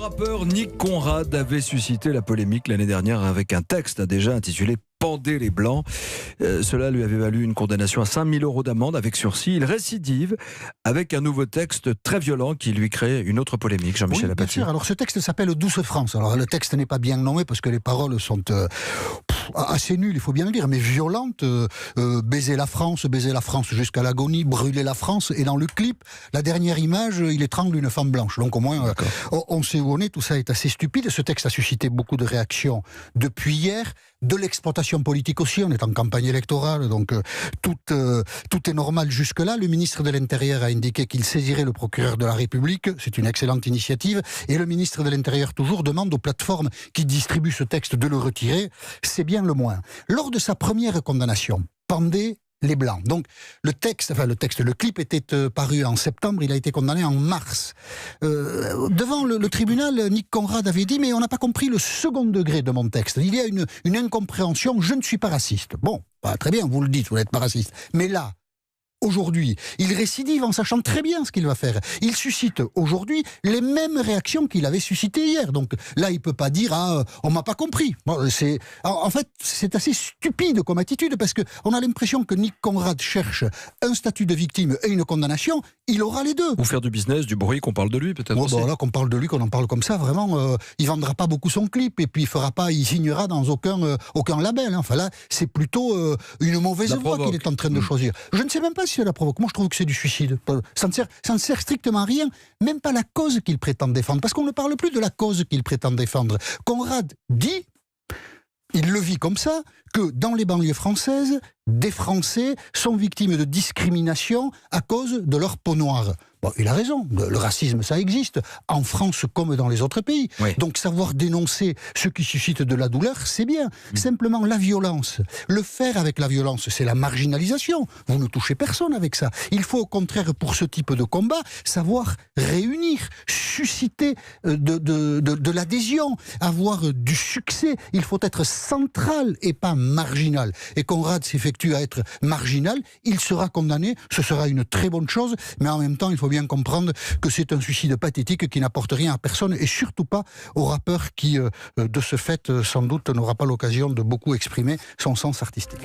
rappeur Nick Conrad avait suscité la polémique l'année dernière avec un texte déjà intitulé « Pendez les Blancs ». Cela lui avait valu une condamnation à 5 000 € d'amende avec sursis. Il récidive avec un nouveau texte très violent qui lui crée une autre polémique. Jean-Michel Apathy. Bien sûr. Alors ce texte s'appelle « Douce France ». Alors le texte n'est pas bien nommé parce que les paroles sont assez nulles, il faut bien le dire, mais violentes. Baiser la France jusqu'à l'agonie, brûler la France. Et dans le clip, la dernière image, il étrangle une femme blanche. Donc au moins, on sait où on est. Tout ça est assez stupide. Ce texte a suscité beaucoup de réactions depuis hier. De l'exploitation politique aussi, on est en campagne électorale, donc tout est normal jusque-là. Le ministre de l'Intérieur a indiqué qu'il saisirait le procureur de la République, c'est une excellente initiative, et le ministre de l'Intérieur toujours demande aux plateformes qui distribuent ce texte de le retirer, c'est bien le moins. Lors de sa première condamnation, pendez les Blancs. Donc le clip était paru en septembre, il a été condamné en mars. Devant le tribunal, Nick Conrad avait dit « mais on n'a pas compris le second degré de mon texte. Il y a une incompréhension, je ne suis pas raciste. » Bon, très bien, vous le dites, vous n'êtes pas raciste. Mais là, aujourd'hui, il récidive en sachant très bien ce qu'il va faire. Il suscite aujourd'hui les mêmes réactions qu'il avait suscitées hier. Donc là, il ne peut pas dire « ah, on m'a pas compris ». Bon, en fait, c'est assez stupide comme attitude parce qu'on a l'impression que Nick Conrad cherche un statut de victime et une condamnation. Il aura les deux. Ou faire du business, du bruit, qu'on parle de lui peut-être aussi. Là, qu'on parle de lui, qu'on en parle comme ça, vraiment, il vendra pas beaucoup son clip et puis il signera dans aucun label. Enfin là, c'est plutôt une mauvaise voie qu'il est en train de choisir. Je ne sais même pas si elle la provoque. Moi, je trouve que c'est du suicide. Ça ne sert strictement à rien, même pas la cause qu'il prétend défendre, parce qu'on ne parle plus de la cause qu'il prétend défendre. Conrad dit, il le vit comme ça, que dans les banlieues françaises, des Français sont victimes de discrimination à cause de leur peau noire. Bon, il a raison, le racisme, ça existe, en France comme dans les autres pays. Oui. Donc savoir dénoncer ce qui suscite de la douleur, c'est bien. Simplement, la violence, le faire avec la violence, c'est la marginalisation. Vous ne touchez personne avec ça. Il faut au contraire, pour ce type de combat, savoir réunir, susciter de l'adhésion, avoir du succès. Il faut être central et pas marginal. Et Conrad s'effectue à être marginal, il sera condamné, ce sera une très bonne chose, mais en même temps, il faut bien comprendre que c'est un suicide pathétique qui n'apporte rien à personne et surtout pas au rappeur qui, de ce fait, sans doute, n'aura pas l'occasion de beaucoup exprimer son sens artistique.